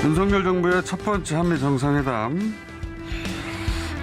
윤석열 정부의 첫 번째 한미 정상회담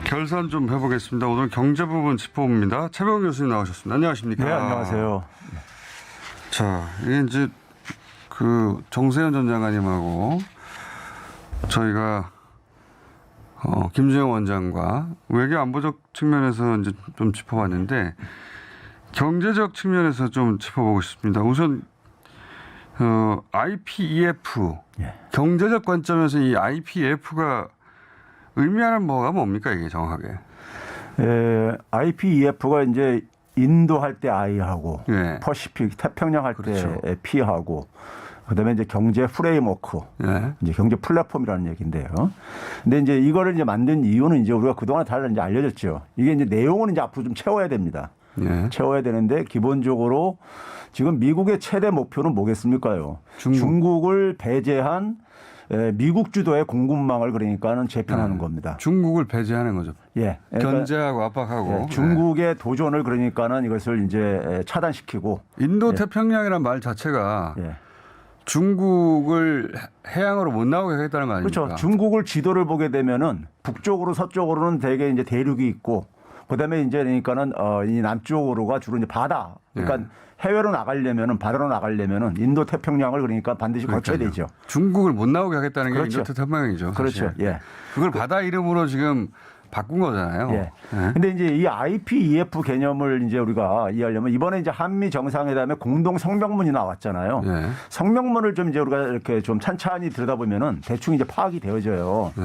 결산 좀 해보겠습니다. 오늘 경제 부분 짚어봅니다. 최병훈 교수님 나오셨습니다. 안녕하십니까? 네, 안녕하세요. 자, 이게 이제 그 정세현 전 장관님하고 저희가 김재영 원장과 외교 안보적 측면에서 이제 좀 짚어봤는데 경제적 측면에서 좀 짚어보고 싶습니다. 우선 IPEF 예. 경제적 관점에서 이 IPEF가 의미하는 뭐가 뭡니까 이게 정확하게? IPEF가 이제 인도 할 때 I하고 예. 퍼시픽 태평양 할 때 그렇죠. P하고 그다음에 이제 경제 프레임워크, 예. 이제 경제 플랫폼이라는 얘기인데요. 근데 이제 이거를 이제 만든 이유는 이제 우리가 그동안 잘 이제 알려졌죠. 이게 이제 내용은 이제 앞으로 좀 채워야 됩니다. 예. 채워야 되는데 기본적으로 지금 미국의 최대 목표는 뭐겠습니까요? 중국을 배제한 미국 주도의 공급망을 그러니까는 재편하는 겁니다. 중국을 배제하는 거죠. 예. 그러니까 견제하고 압박하고. 예, 중국의 도전을 그러니까는 이것을 이제 차단시키고 인도 태평양이라는 말 자체가 예. 중국을 해양으로 못 나오게 하겠다는 거 아닙니까? 그렇죠. 중국을 지도를 보게 되면은 북쪽으로 서쪽으로는 대개 이제 대륙이 있고 그다음에 이제 그러니까는 이 남쪽으로가 주로 이제 바다. 그러니까 해외로 나가려면은 바다로 나가려면은 인도 태평양을 그러니까 반드시 거쳐야 되죠. 중국을 못 나오게 하겠다는 게 그렇죠. 인도 태평양이죠. 그렇죠. 예. 그걸 바다 이름으로 지금 바꾼 거잖아요. 예. 근데 이제 이 IPEF 개념을 이제 우리가 이해하려면 이번에 이제 한미 정상회담에 공동 성명문이 나왔잖아요. 예. 성명문을 좀 이제 우리가 이렇게 좀 찬찬히 들여다보면은 대충 이제 파악이 되어져요. 예.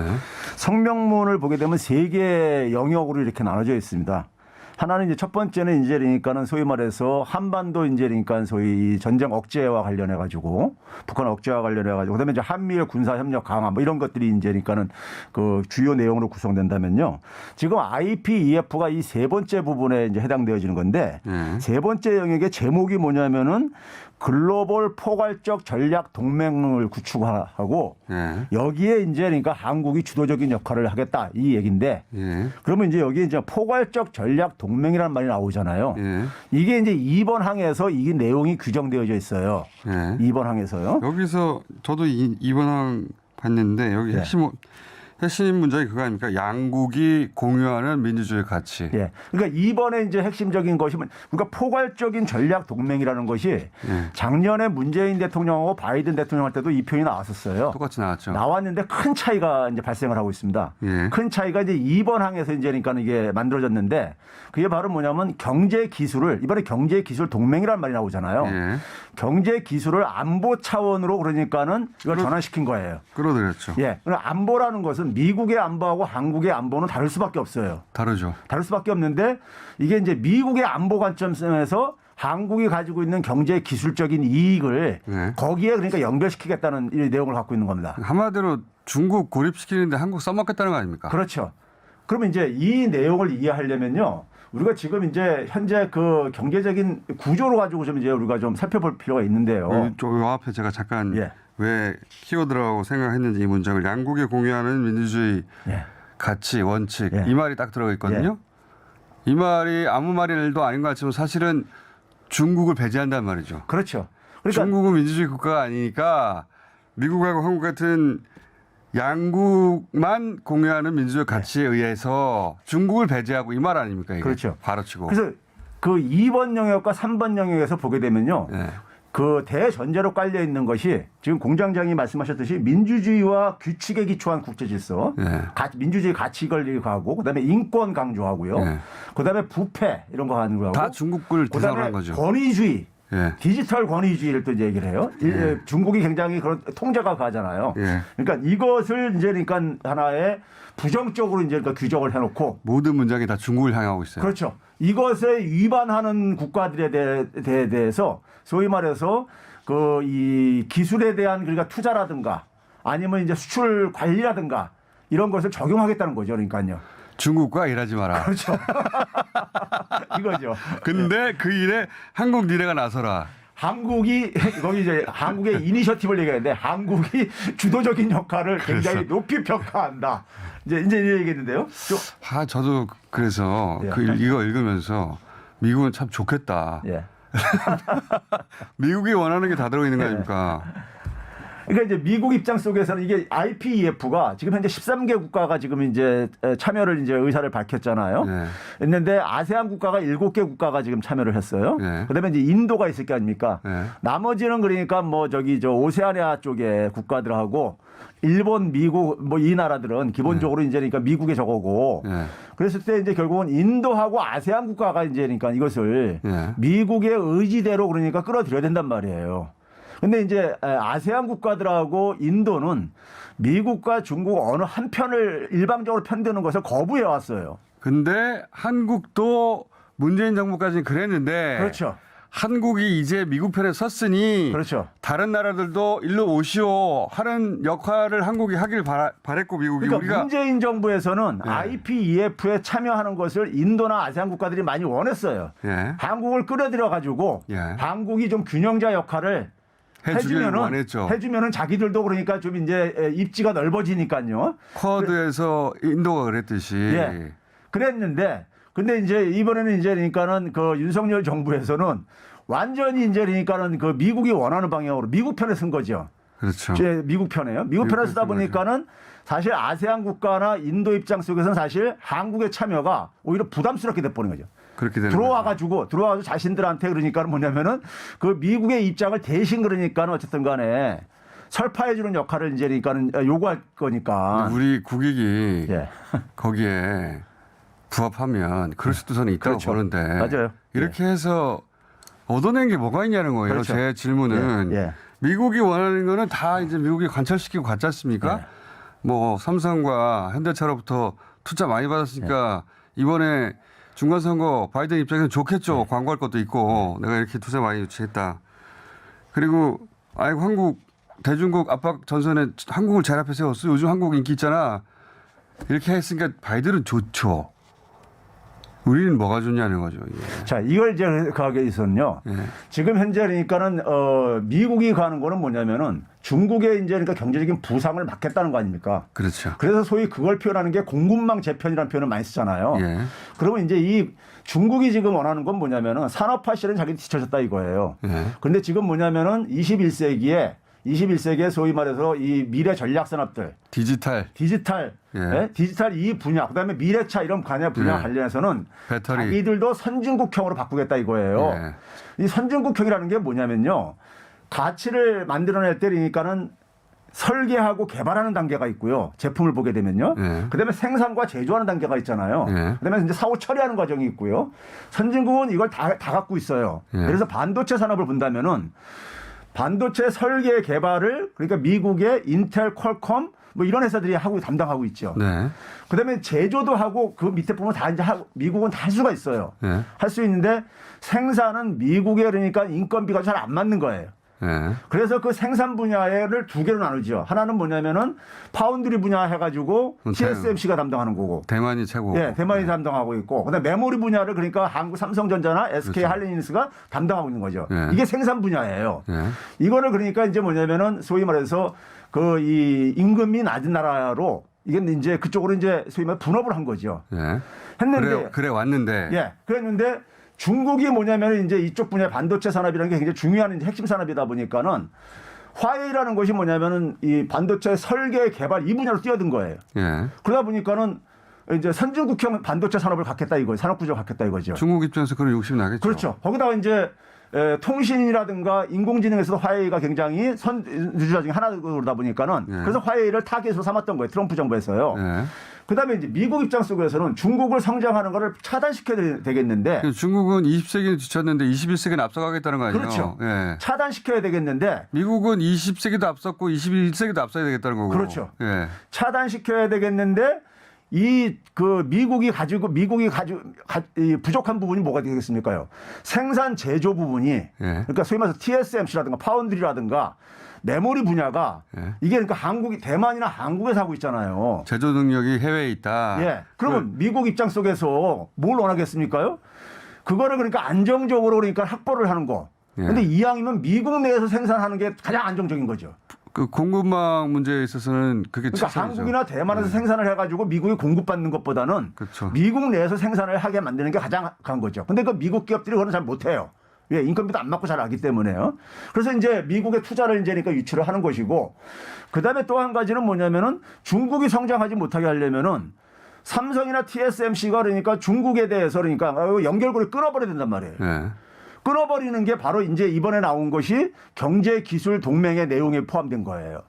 성명문을 보게 되면 세 개의 영역으로 이렇게 나눠져 있습니다. 하나는 이제 첫 번째는 이제 그러니까는 소위 말해서 한반도 이제 그러니까 소위 전쟁 억제와 관련해 가지고 북한 억제와 관련해 가지고 그다음에 이제 한미의 군사 협력 강화 뭐 이런 것들이 이제 그러니까는 그 주요 내용으로 구성된다면요. 지금 IPEF가 이 세 번째 부분에 이제 해당되어지는 건데 세 번째 영역의 제목이 뭐냐면은 글로벌 포괄적 전략 동맹을 구축하고 여기에 이제 그러니까 한국이 주도적인 역할을 하겠다 이 얘기인데 그러면 이제 여기에 이제 포괄적 전략 동맹이라는 말이 나오잖아요. 이게 이제 2번 항에서 이 내용이 규정되어져 있어요. 2번 항에서요. 여기서 저도 이번 항 봤는데 여기 핵심 문장이 그거 아닙니까? 양국이 공유하는 민주주의 가치. 예. 그러니까 이번에 이제 핵심적인 것이 그러니까 포괄적인 전략 동맹이라는 것이 작년에 문재인 대통령하고 바이든 대통령 할 때도 이 표현이 나왔었어요. 똑같이 나왔죠. 나왔는데 큰 차이가 이제 발생을 하고 있습니다. 큰 차이가 이제 이번 항에서 이제 그러니까 이게 만들어졌는데 그게 바로 뭐냐면 경제 기술을 이번에 경제 기술 동맹이라는 말이 나오잖아요. 경제 기술을 안보 차원으로 그러니까는 이걸 전환시킨 거예요. 끌어들였죠. 예. 안보라는 것은 미국의 안보하고 한국의 안보는 다를 수밖에 없어요. 다르죠. 다를 수밖에 없는데 이게 이제 미국의 안보 관점에서 한국이 가지고 있는 경제 기술적인 이익을 거기에 그러니까 연결시키겠다는 이 내용을 갖고 있는 겁니다. 한마디로 중국 고립시키는데 한국 써먹겠다는 거 아닙니까? 그렇죠. 그러면 이제 이 내용을 이해하려면요. 우리가 지금 이제 현재 그 경제적인 구조로 가지고 좀 이제 우리가 좀 살펴볼 필요가 있는데요. 요 앞에 제가 잠깐 왜 키워드라고 생각했는지 이 문장을 양국이 공유하는 민주주의 가치, 원칙 이 말이 딱 들어가 있거든요. 이 말이 아무 말도 아닌 것 같지만 사실은 중국을 배제한다는 말이죠. 그렇죠. 그러니까 중국은 민주주의 국가가 아니니까 미국하고 한국 같은 양국만 공유하는 민주주의 가치에 의해서 중국을 배제하고 이 말 아닙니까? 이게? 그렇죠. 바로 치고. 그래서 그 2번 영역과 3번 영역에서 보게 되면요. 그 대전제로 깔려 있는 것이 지금 공장장이 말씀하셨듯이 민주주의와 규칙에 기초한 국제 질서, 민주주의 가치를 가고 그다음에 인권 강조하고요. 그다음에 부패 이런 거 하는 거하고 다 중국을 대상으로 한 거죠. 권위주의. 디지털 권위주의를 또 얘기를 해요. 중국이 굉장히 그런 통제가 가잖아요. 그러니까 이것을 이제 그러니까 하나의 부정적으로 이제 그러니까 규정을 해놓고 모든 문장이 다 중국을 향하고 있어요. 그렇죠. 이것에 위반하는 국가들에 대해서 소위 말해서 그 이 기술에 대한 그러니까 투자라든가 아니면 이제 수출 관리라든가 이런 것을 적용하겠다는 거죠. 그러니까요. 중국과 일하지 마라. 그렇죠. 이거죠. 근데 그 일에 한국 니네가 나서라. 한국이 거기 이제 한국의 이니셔티브를 얘기하는데 한국이 주도적인 역할을 굉장히 높이 평가한다. 이제 이 얘기했는데요. 저도 그래서 이거 읽으면서 미국은 참 좋겠다. 미국이 원하는 게 다 들어있는 거 아닙니까? 그러니까 이제 미국 입장 속에서는 이게 IPEF가 지금 현재 13개 국가가 지금 이제 참여를 이제 의사를 밝혔잖아요. 네. 했는데 아세안 국가가 7개 국가가 지금 참여를 했어요. 네. 그다음에 이제 인도가 있을 게 아닙니까? 네. 나머지는 그러니까 뭐 저기 저 오세아니아 쪽의 국가들하고 일본, 미국 뭐 이 나라들은 기본적으로 이제 그러니까 미국의 저거고. 네. 그랬을 때 이제 결국은 인도하고 아세안 국가가 이제 그러니까 이것을 네. 미국의 의지대로 그러니까 끌어들여야 된단 말이에요. 근데 이제 아세안 국가들하고 인도는 미국과 중국 어느 한 편을 일방적으로 편드는 것을 거부해 왔어요. 근데 한국도 문재인 정부까지는 그랬는데 그렇죠. 한국이 이제 미국 편에 섰으니 그렇죠. 다른 나라들도 일로 오시오 하는 역할을 한국이 하길 바랬고 미국이 그러니까 우리가 문재인 정부에서는 네. IPEF에 참여하는 것을 인도나 아세안 국가들이 많이 원했어요. 예. 한국을 끌어들여 가지고 예. 한국이 좀 균형자 역할을 해주길 원했죠. 해주면은 자기들도 그러니까 좀 이제 입지가 넓어지니까요. 쿼드에서 인도가 그랬듯이 예. 그랬는데 근데 이제 이번에는 이제 그러니까는 그 윤석열 정부에서는 완전히 이제 그러니까는 그 미국이 원하는 방향으로 미국 편에 쓴 거죠. 그렇죠. 제 미국 편에요. 미국 편에 쓰다 보니까는 사실 아세안 국가나 인도 입장 속에서는 사실 한국의 참여가 오히려 부담스럽게 돼버린 거죠. 그렇게 되는 들어와가지고 자신들한테 그러니까는 뭐냐면은 그 미국의 입장을 대신 그러니까는 어쨌든 간에 설파해주는 역할을 이제 그러니까는 요구할 거니까. 우리 국익이 예. 거기에 부합하면 그럴 수도 저는 있다고 그렇죠. 보는데 맞아요. 이렇게 해서 얻어낸 게 뭐가 있냐는 거예요. 그렇죠. 제 질문은 예. 예. 미국이 원하는 거는 다 이제 미국이 관철시키고 갔지 않습니까? 예. 뭐 삼성과 현대차로부터 투자 많이 받았으니까 예. 이번에 중간선거 바이든 입장에서 좋겠죠. 광고할 것도 있고 내가 이렇게 투자 많이 유치했다. 그리고 아이고 한국 대중국 압박 전선에 한국을 잘 앞에 세웠어. 요즘 한국 인기 있잖아. 이렇게 했으니까 바이든은 좋죠. 우리는 뭐가 좋냐는 거죠. 예. 자, 이걸 이제 가게 있었는요. 예. 지금 현재 그러니까는 미국이 가는 거는 뭐냐면은 중국의 이제 그러니까 경제적인 부상을 막겠다는 거 아닙니까? 그렇죠. 그래서 소위 그걸 표현하는 게 공급망 재편이라는 표현을 많이 쓰잖아요. 예. 그러면 이제 이 중국이 지금 원하는 건 뭐냐면은 산업화 시대는 자기들 뒤쳐졌다 이거예요. 예. 그런데 지금 뭐냐면은 21세기에 소위 말해서 이 미래 전략 산업들 디지털 예? 예. 디지털 이 분야, 그다음에 미래차 이런 분야 예. 관련해서는 배터리. 자기들도 선진국형으로 바꾸겠다 이거예요. 예. 이 선진국형이라는 게 뭐냐면요, 가치를 만들어낼 때니까는 설계하고 개발하는 단계가 있고요. 제품을 보게 되면요. 예. 그다음에 생산과 제조하는 단계가 있잖아요. 예. 그다음에 이제 사후 처리하는 과정이 있고요. 선진국은 이걸 다 갖고 있어요. 예. 그래서 반도체 산업을 본다면은 반도체 설계 개발을 그러니까 미국의 인텔, 퀄컴 뭐 이런 회사들이 담당하고 있죠. 네. 그다음에 제조도 하고 그 밑에 보면 다 이제 미국은 다 할 수가 있어요. 네. 할 수 있는데 생산은 미국에 그러니까 인건비가 잘 안 맞는 거예요. 네. 그래서 그 생산 분야를 두 개로 나누죠. 하나는 뭐냐면은 파운드리 분야 해가지고 TSMC가 담당하는 거고. 대만이 최고. 예, 대만이 담당하고 있고. 그다음에 메모리 분야를 그러니까 한국 삼성전자나 SK 그렇죠. 하이닉스가 담당하고 있는 거죠. 예. 이게 생산 분야예요. 예. 이거를 그러니까 이제 뭐냐면은 소위 말해서 그 이 임금이 낮은 나라로 이게 이제 그쪽으로 이제 소위 말 분업을 한 거죠. 예. 했는데 그래 왔는데. 예, 그랬는데 중국이 뭐냐면 이제 이쪽 분야 반도체 산업이라는 게 굉장히 중요한 이제 핵심 산업이다 보니까는 화웨이라는 것이 뭐냐면은 이 반도체 설계 개발 이 분야로 뛰어든 거예요. 예. 그러다 보니까는 이제 선진국형 반도체 산업을 갖겠다 이거예요. 산업 구조 갖겠다 이거죠. 중국 입장에서 그런 욕심 나겠죠. 그렇죠. 거기다가 이제 통신이라든가 인공지능에서도 화웨이가 굉장히 선두주자 중에 하나다 보니까는 예. 그래서 화웨이를 타겟으로 삼았던 거예요. 트럼프 정부에서요. 예. 그다음에 이제 미국 입장 속에서는 중국을 성장하는 거를 차단시켜야 되겠는데 중국은 20세기는 뒤쳤는데 21세기는 앞서가겠다는 거 아니에요? 그렇죠. 예. 차단시켜야 되겠는데 미국은 20세기도 앞섰고 21세기도 앞서야 되겠다는 거고. 그렇죠. 예. 차단시켜야 되겠는데 미국이 가지고 이 부족한 부분이 뭐가 되겠습니까요? 생산 제조 부분이 예. 그러니까 소위 말해서 TSMC라든가 파운드리라든가 메모리 분야가 예. 이게 그러니까 대만이나 한국에서 하고 있잖아요. 제조 능력이 해외에 있다. 예. 그러면 미국 입장 속에서 뭘 원하겠습니까요? 그거를 그러니까 안정적으로 그러니까 확보를 하는 거. 예. 근데 이왕이면 미국 내에서 생산하는 게 가장 안정적인 거죠. 그 공급망 문제에 있어서는 그게 그러니까 최선이죠. 한국이나 대만에서 생산을 해가지고 미국이 공급받는 것보다는 그렇죠. 미국 내에서 생산을 하게 만드는 게 가장 강한 거죠. 근데 그 미국 기업들이 그건 잘 못해요. 왜 인건비도 안 맞고 잘 알기 때문에요. 그래서 이제 미국의 투자를 이제니까 유치를 하는 것이고, 그다음에 또 한 가지는 뭐냐면은 중국이 성장하지 못하게 하려면은 삼성이나 TSMC가 그러니까 중국에 대해서 그러니까 연결고리를 끊어버려야 된단 말이에요. 네. 끊어버리는 게 바로 이제 이번에 나온 것이 경제기술 동맹의 내용에 포함된 거예요.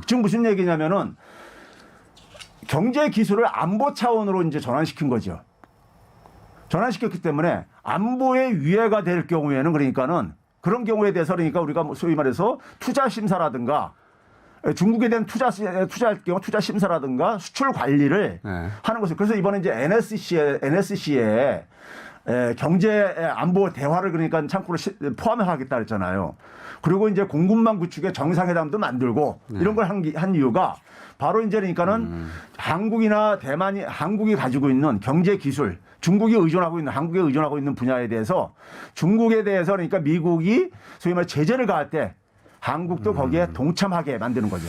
지금 무슨 얘기냐면은 경제기술을 안보 차원으로 이제 전환시킨 거죠. 전환시켰기 때문에 안보의 위해가 될 경우에는 그러니까는 그런 경우에 대해서 그러니까 우리가 소위 말해서 투자 심사라든가 중국에 대한 투자할 경우 투자 심사라든가 수출 관리를 네. 하는 것을 그래서 이번에 이제 NSC에 경제 안보 대화를 그러니까 창구로 포함하겠다 그랬잖아요. 그리고 이제 공군망 구축의 정상회담도 만들고 이런 걸 한 이유가 바로 이제 그러니까는 한국이나 대만이 한국이 가지고 있는 경제 기술 중국이 의존하고 있는 한국에 의존하고 있는 분야에 대해서 중국에 대해서 그러니까 미국이 소위 말해 제재를 가할 때 한국도 거기에 동참하게 만드는 거죠.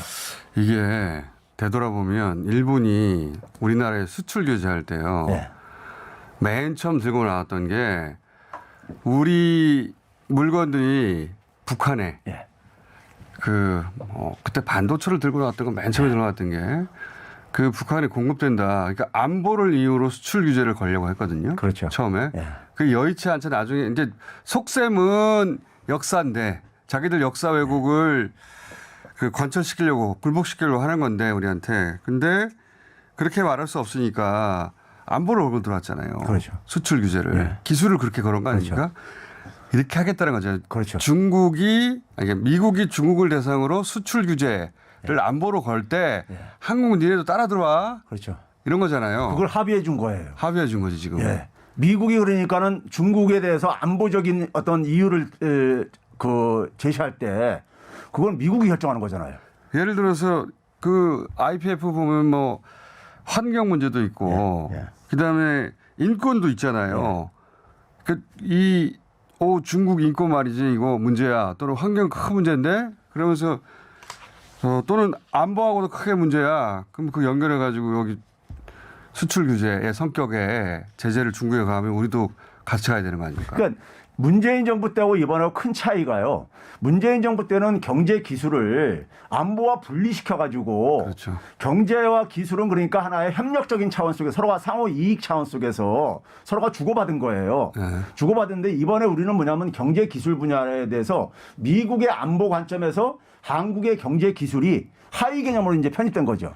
이게 되돌아보면 일본이 우리나라에 수출 규제할 때요. 네. 맨 처음 들고 나왔던 게 우리 물건들이 북한에 예. 그때 반도체를 들고 나왔던 건 맨 처음에 들고 나왔던 게 그 북한에 공급된다. 그러니까 안보를 이유로 수출 규제를 걸려고 했거든요. 그렇죠. 처음에. 예. 그 여의치 않자 나중에 이제 속셈은 역사인데 자기들 역사 왜곡을 관철시키려고 굴복시키려고 하는 건데 우리한테. 근데 그렇게 말할 수 없으니까 안보를 걸고 들어왔잖아요. 그렇죠. 수출 규제를. 네. 기술을 그렇게 걸은 거 아닙니까? 그렇죠. 이렇게 하겠다는 거죠. 그렇죠. 미국이 중국을 대상으로 수출 규제를 안보로 걸 때 한국은 니네도 따라 들어와. 그렇죠. 이런 거잖아요. 그걸 합의해 준 거예요. 합의해 준 거지 지금. 예. 미국이 그러니까는 중국에 대해서 안보적인 어떤 이유를 제시할 때 그건 미국이 결정하는 거잖아요. 예를 들어서 그 IPF 보면 뭐 환경 문제도 있고 그다음에 인권도 있잖아요. 중국 인권 말이지 이거 문제야 또는 환경 큰 문제인데 그러면서 또는 안보하고도 크게 문제야. 그럼 그 연결해 가지고 여기 수출 규제의 성격에 제재를 중국에 가면 우리도 같이 가야 되는 거 아닙니까? 그러니까 문재인 정부 때하고 이번하고 큰 차이가요. 문재인 정부 때는 경제 기술을 안보와 분리시켜 가지고 그렇죠. 경제와 기술은 그러니까 하나의 협력적인 차원 속에 서로가 상호 이익 차원 속에서 서로가 주고받은 거예요. 네. 주고받은데 이번에 우리는 뭐냐면 경제 기술 분야에 대해서 미국의 안보 관점에서 한국의 경제 기술이 하위 개념으로 이제 편입된 거죠.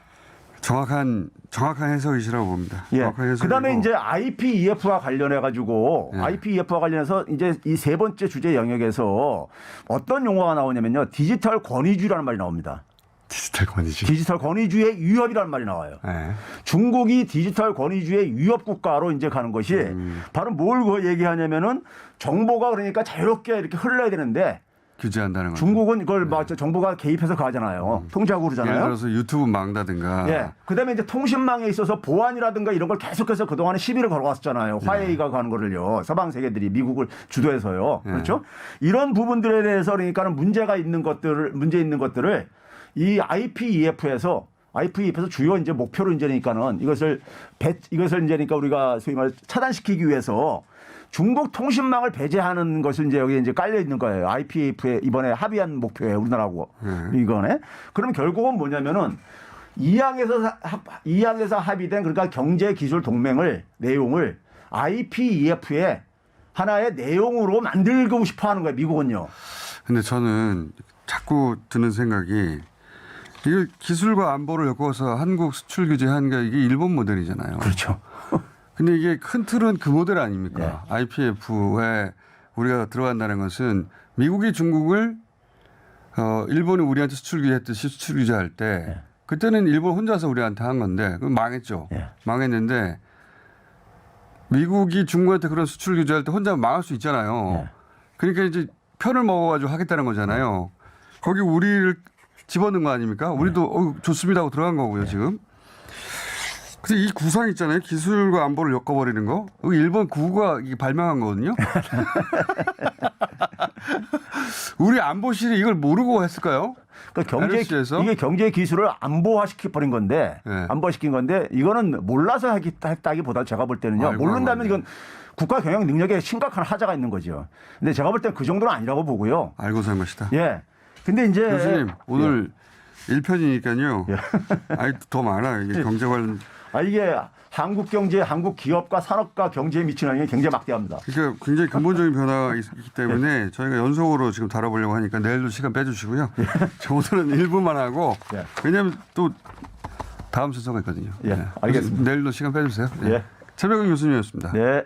정확한 해석이시라고 봅니다. 예. 정확한 해석이고. 그다음에 이제 IPEF와 관련해 가지고 IPEF와 관련해서 이제 이 세 번째 주제 영역에서 어떤 용어가 나오냐면요. 디지털 권위주의라는 말이 나옵니다. 디지털 권위주의. 디지털 권위주의의 위협이라는 말이 나와요. 네. 중국이 디지털 권위주의의 위협 국가로 이제 가는 것이 바로 뭘 얘기하냐면은 정보가 그러니까 자유롭게 이렇게 흘러야 되는데 규제한다는 거죠. 중국은 그걸 정부가 개입해서 가잖아요. 통제하고 그러잖아요. 예를 들어서 유튜브 망다든가. 예. 그다음에 이제 통신망에 있어서 보안이라든가 이런 걸 계속해서 그동안에 시비를 걸어왔었잖아요. 화웨이가 가는 거를요. 서방 세계들이 미국을 주도해서요. 그렇죠? 이런 부분들에 대해서 그러니까는 문제 있는 것들을 이 IPEF에서 주요 이제 목표로 이제니까는 이것을 이제니까 우리가 소위 말 차단시키기 위해서 중국 통신망을 배제하는 것을 이제 여기 이제 깔려 있는 거예요. IPEF에 이번에 합의한 목표예요. 우리나라하고 이거네. 그럼 결국은 뭐냐면은 이항에서 합의된 그러니까 경제 기술 동맹을 내용을 IPEF의 하나의 내용으로 만들고 싶어 하는 거예요. 미국은요. 근데 저는 자꾸 드는 생각이 이거 기술과 안보를 엮어서 한국 수출 규제한 게 이게 일본 모델이잖아요. 그렇죠. 근데 이게 큰 틀은 그 모델 아닙니까? IPEF에 우리가 들어간다는 것은 미국이 중국을 일본이 우리한테 수출 규제했듯이 수출 규제할 때 그때는 일본 혼자서 우리한테 한 건데 그건 망했죠. 망했는데 미국이 중국한테 그런 수출 규제할 때 혼자 망할 수 있잖아요. 그러니까 이제 편을 먹어가지고 하겠다는 거잖아요. 거기 우리를 집어넣은 거 아닙니까? 우리도 좋습니다 하고 들어간 거고요 지금. 근데 이 구상 있잖아요. 기술과 안보를 엮어버리는 거. 일본 구가 발명한 거거든요. 우리 안보실이 이걸 모르고 했을까요? 그러니까 이게 경제 기술을 안보화시켜버린 건데, 안보화시킨 건데, 이거는 몰라서 했다기보다 제가 볼 때는요. 모른다면 이건 국가 경영 능력에 심각한 하자가 있는 거죠. 근데 제가 볼 땐 그 정도는 아니라고 보고요. 알고서 한 것이다. 예. 근데 이제 교수님 오늘 1편이니까요. 예. 아니 더 많아. 이게 경제 관련. 이게 한국 경제, 한국 기업과 산업과 경제에 미치는 영향이 굉장히 막대합니다. 그러니까 굉장히 근본적인 변화가 있기 때문에 저희가 연속으로 지금 다뤄보려고 하니까 내일도 시간 빼주시고요. 저 오늘은 1부만 하고 왜냐하면 또 다음 순서가 있거든요. 알겠습니다. 내일도 시간 빼주세요. 예. 최백은 교수님이었습니다. 네.